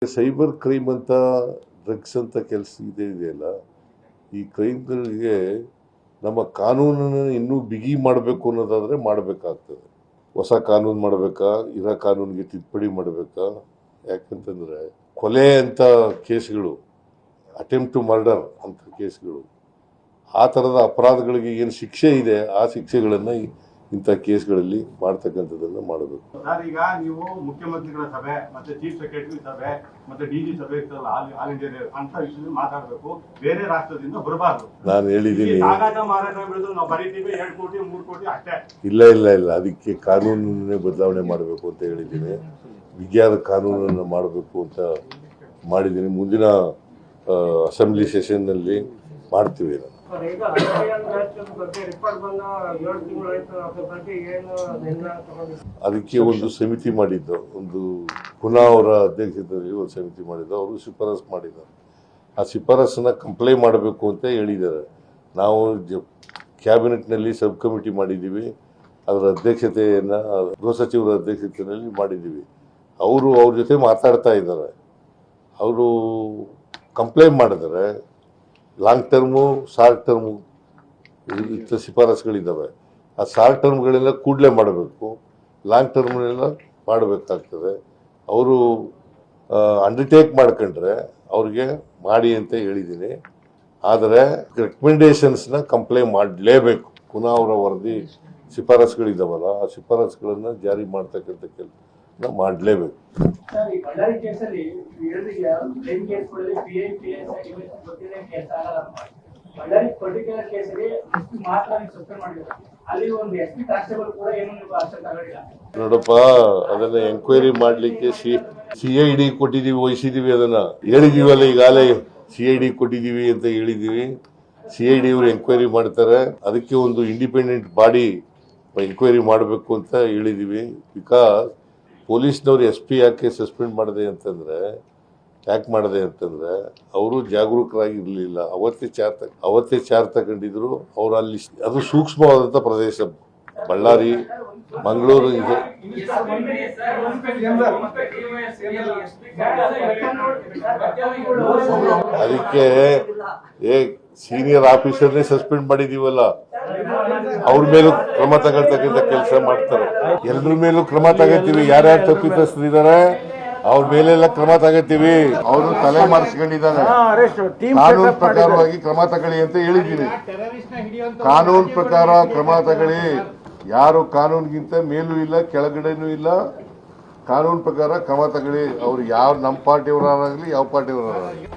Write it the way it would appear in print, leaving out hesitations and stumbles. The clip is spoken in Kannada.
ಸೈಬರ್ ಕ್ರೈಮ್ ಅಂತ ಡ್ರಗ್ಸ್ ಅಂತ ಕೆಲಸ ಇದೆಯಲ್ಲ, ಈ ಕ್ರೈಮ್ಗಳಿಗೆ ನಮ್ಮ ಕಾನೂನನ್ನು ಇನ್ನೂ ಬಿಗಿ ಮಾಡಬೇಕು ಅನ್ನೋದಾದರೆ ಮಾಡಬೇಕಾಗ್ತದೆ. ಹೊಸ ಕಾನೂನು ಮಾಡಬೇಕಾ, ಇರೋ ಕಾನೂನಿಗೆ ತಿದ್ದುಪಡಿ ಮಾಡಬೇಕಾ? ಯಾಕಂತಂದರೆ ಕೊಲೆ ಅಂತ ಕೇಸ್ಗಳು, ಅಟೆಂಪ್ಟ್ ಟು ಮರ್ಡರ್ ಅಂತ ಕೇಸ್ಗಳು, ಆ ಥರದ ಅಪರಾಧಗಳಿಗೆ ಏನು ಶಿಕ್ಷೆ ಇದೆ ಆ ಶಿಕ್ಷೆಗಳನ್ನು ಇಂಥ ಕೇಸ್ಗಳಲ್ಲಿ ಮಾಡ್ತಕ್ಕಂಥದ್ದನ್ನು ಮಾಡಬೇಕು. ಈಗ ನೀವು ಮುಖ್ಯಮಂತ್ರಿಗಳ ಸಭೆ ಮತ್ತೆ ಚೀಫ್ ಸೆಕ್ರೆಟರಿ ಸಭೆ ಮತ್ತೆ ಡಿಜಿ ಸಭೆ ಇರ್ತಲ್ಲ, ಆಲ್ ಇಂಡಿಯಾ ಅಂತ ವಿಷಯದಲ್ಲಿ ಮಾತಾಡಬೇಕು. ಬೇರೆ ರಾಷ್ಟ್ರದಿಂದ ಬರಬಾರ್ದು. ನಾನು ಹೇಳಿದ್ದೀನಿ, ಮಾರಾಟ ಬೆಳೆದು ನಾವು ಬರೀತೀವಿ 2 ಕೋಟಿ 3 ಕೋಟಿ ಅಷ್ಟೇ. ಇಲ್ಲ, ಅದಕ್ಕೆ ಕಾನೂನನ್ನೇ ಬದಲಾವಣೆ ಮಾಡಬೇಕು ಅಂತ ಹೇಳಿದ್ದೀನಿ. ವಿಜ್ಞಾನ ಕಾನೂನನ್ನು ಮಾಡಬೇಕು ಅಂತ ಮಾಡಿದ್ದೀನಿ. ಮುಂದಿನ ಅಸೆಂಬ್ಲಿ ಸೆಷನ್ನಲ್ಲಿ ಮಾಡ್ತೀವಿ. ಅದಕ್ಕೆ ಒಂದು ಸಮಿತಿ ಮಾಡಿದ್ದು, ಒಂದು ಪುನಃ ಅವರ ಅಧ್ಯಕ್ಷತೆಯಲ್ಲಿ ಒಂದು ಸಮಿತಿ ಮಾಡಿದ್ದು, ಅವರು ಶಿಫಾರಸು ಮಾಡಿದ್ದಾರೆ. ಆ ಶಿಫಾರಸನ್ನ ಕಂಪ್ಲೈ ಮಾಡಬೇಕು ಅಂತ ಹೇಳಿದ್ದಾರೆ. ನಾವು ಕ್ಯಾಬಿನೆಟ್ನಲ್ಲಿ ಸಬ್ ಕಮಿಟಿ ಮಾಡಿದ್ದೀವಿ, ಅದರ ಅಧ್ಯಕ್ಷತೆಯನ್ನು ಗೃಹ ಸಚಿವರ ಅಧ್ಯಕ್ಷತೆಯಲ್ಲಿ ಮಾಡಿದ್ದೀವಿ. ಅವರು ಅವ್ರ ಜೊತೆ ಮಾತಾಡ್ತಾ ಇದ್ದಾರೆ. ಅವರು ಕಂಪ್ಲೇಂಟ್ ಮಾಡಿದರೆ ಲಾಂಗ್ ಟರ್ಮು, ಶಾರ್ಟ್ ಟರ್ಮು ಇಂಥ ಶಿಫಾರಸುಗಳಿದ್ದಾವೆ. ಆ ಶಾರ್ಟ್ ಟರ್ಮ್ಗಳೆಲ್ಲ ಕೂಡಲೇ ಮಾಡಬೇಕು, ಲಾಂಗ್ ಟರ್ಮ್ನೆಲ್ಲ ಮಾಡಬೇಕಾಗ್ತದೆ. ಅವರು ಅಂಡರ್ಟೇಕ್ ಮಾಡ್ಕೊಂಡ್ರೆ ಅವ್ರಿಗೆ ಮಾಡಿ ಅಂತ ಹೇಳಿದ್ದೀನಿ. ಆದರೆ ರೆಕಮೆಂಡೇಶನ್ಸ್ನ ಕಂಪ್ಲೇಂಟ್ ಮಾಡಲೇಬೇಕು. ಪುನಃ ಅವರ ವರದಿ ಶಿಫಾರಸುಗಳಿದ್ದಾವಲ್ಲ, ಆ ಶಿಫಾರಸುಗಳನ್ನು ಜಾರಿ ಮಾಡ್ತಕ್ಕಂಥ ಕೆಲಸ ಮಾಡಲೇಬೇಕು. ನೋಡಪ್ಪ, ಅದನ್ನ ಎಂಕ್ವೈರಿ ಮಾಡ್ಲಿಕ್ಕೆ CID ಕೊಟ್ಟಿದೀವಿ, ವಹಿಸಿದೀವಿ. ಅದನ್ನ ಹೇಳಿದೀವಲ್ಲ, ಈಗಾಗಲೇ CID ಕೊಟ್ಟಿದೀವಿ ಅಂತ ಹೇಳಿದೀವಿ. CID ಅವರು ಎಂಕ್ವೈರಿ ಮಾಡ್ತಾರೆ. ಅದಕ್ಕೆ ಒಂದು ಇಂಡಿಪೆಂಡೆಂಟ್ ಬಾಡಿ ಎಂಕ್ವೈರಿ ಮಾಡಬೇಕು ಅಂತ ಹೇಳಿದೀವಿ. ಬಿಕಾಸ್ ಪೊಲೀಸ್ನವ್ರು SP ಯಾಕೆ ಸಸ್ಪೆಂಡ್ ಮಾಡಿದೆ ಅಂತಂದ್ರೆ, ಅವರು ಜಾಗರೂಕರಾಗಿರ್ಲಿಲ್ಲ. ಅವತ್ತೇ ಚಾರ್ಜ್ ತಗೊಂಡಿದ್ರು. ಅವ್ರು ಅಲ್ಲಿ, ಅದು ಸೂಕ್ಷ್ಮವಾದಂಥ ಪ್ರದೇಶ, ಬಳ್ಳಾರಿ, ಮಂಗಳೂರು ಇದೆ. ಅದಕ್ಕೆ ಸೀನಿಯರ್ ಆಫೀಸರ್ನೇ ಸಸ್ಪೆಂಡ್ ಮಾಡಿದೀವಲ್ಲ, ಅವ್ರ ಮೇಲೂ ಕ್ರಮ ತಗೊಳ್ತಕ್ಕಂಥ ಕೆಲಸ ಮಾಡ್ತಾರೆ. ಎಲ್ಲರ ಮೇಲೂ ಕ್ರಮ ತಗೋತೀವಿ. ಯಾರ್ಯಾರು ತಪ್ಪಿತಸ್ಥರಿದ್ದಾರೆ ಅವ್ರ ಮೇಲೆಲ್ಲ ಕ್ರಮ ತಗೋತೀವಿ. ಅವರು ತಲೆ ಮಾರಿಸ್ಕೊಂಡಿದ್ದಾರೆ. ಕಾನೂನು ಪ್ರಕಾರವಾಗಿ ಕ್ರಮ ತಗೊಳ್ಳಿ ಅಂತ ಹೇಳಿದ್ದೀನಿ. ಕಾನೂನು ಪ್ರಕಾರ ಕ್ರಮ ತಗೊಳ್ಳಿ. ಯಾರು ಕಾನೂನಿಗಿಂತ ಮೇಲೂ ಇಲ್ಲ, ಕೆಳಗಡೆನೂ ಇಲ್ಲ. ಕಾನೂನು ಪ್ರಕಾರ ಕ್ರಮ ತಗೊಳ್ಳಿ. ಅವ್ರು ಯಾವ ನಮ್ಮ ಪಾರ್ಟಿಯವರಾಗಲಿ ಯಾವ ಪಾರ್ಟಿಯವರಾಗಲಿ.